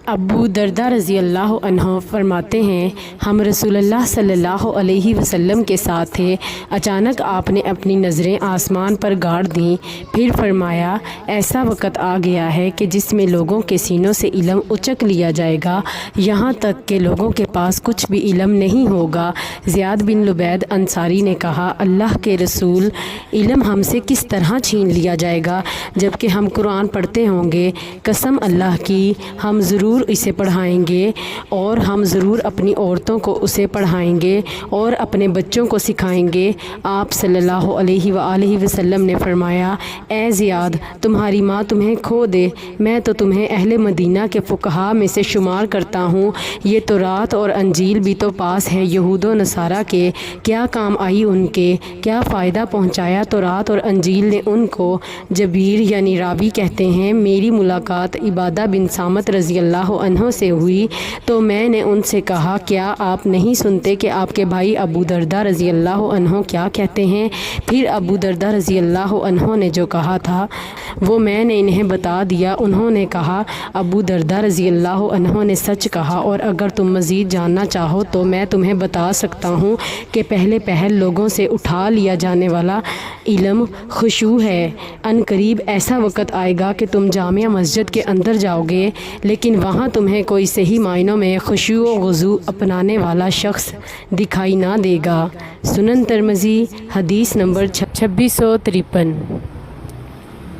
ابو دردہ رضی اللہ عنہ فرماتے ہیں ہم رسول اللہ صلی اللہ علیہ وسلم کے ساتھ تھے، اچانک آپ نے اپنی نظریں آسمان پر گاڑ دیں، پھر فرمایا ایسا وقت آ گیا ہے کہ جس میں لوگوں کے سینوں سے علم اچک لیا جائے گا، یہاں تک کہ لوگوں کے پاس کچھ بھی علم نہیں ہوگا۔ زیاد بن لبید انصاری نے کہا اللہ کے رسول، علم ہم سے کس طرح چھین لیا جائے گا جبکہ ہم قرآن پڑھتے ہوں گے؟ قسم اللہ کی ہم ضرور اسے پڑھائیں گے اور ہم ضرور اپنی عورتوں کو اسے پڑھائیں گے اور اپنے بچوں کو سکھائیں گے۔ آپ صلی اللہ علیہ وآلہ وسلم نے فرمایا اے زیاد، تمہاری ماں تمہیں کھو دے، میں تو تمہیں اہل مدینہ کے فقہاء میں سے شمار کرتا ہوں۔ یہ تورات اور انجیل بھی تو پاس ہے یہود و نصارہ کے، کیا کام آئی ان کے، کیا فائدہ پہنچایا تورات اور انجیل نے ان کو؟ جبیر یعنی راوی کہتے ہیں میری ملاقات عبادہ بن صامت رضی اللہ عنہ سے ہوئی تو میں نے ان سے کہا کیا آپ نہیں سنتے کہ آپ کے بھائی ابو دردہ رضی اللہ عنہ کیا کہتے ہیں؟ پھر ابو دردہ رضی اللہ عنہ نے جو کہا تھا وہ میں نے انہیں بتا دیا۔ انہوں نے کہا ابو دردہ رضی اللہ عنہ نے سچ کہا، اور اگر تم مزید جاننا چاہو تو میں تمہیں بتا سکتا ہوں کہ پہلے لوگوں سے اٹھا لیا جانے والا علم خشوع ہے۔ ان قریب ایسا وقت آئے گا کہ تم جامع مسجد کے اندر جاؤ گے لیکن وہاں تمہیں کوئی صحیح معنوں میں خشوع و خضوع اپنانے والا شخص دکھائی نہ دے گا۔ سنن ترمذی حدیث نمبر 2653۔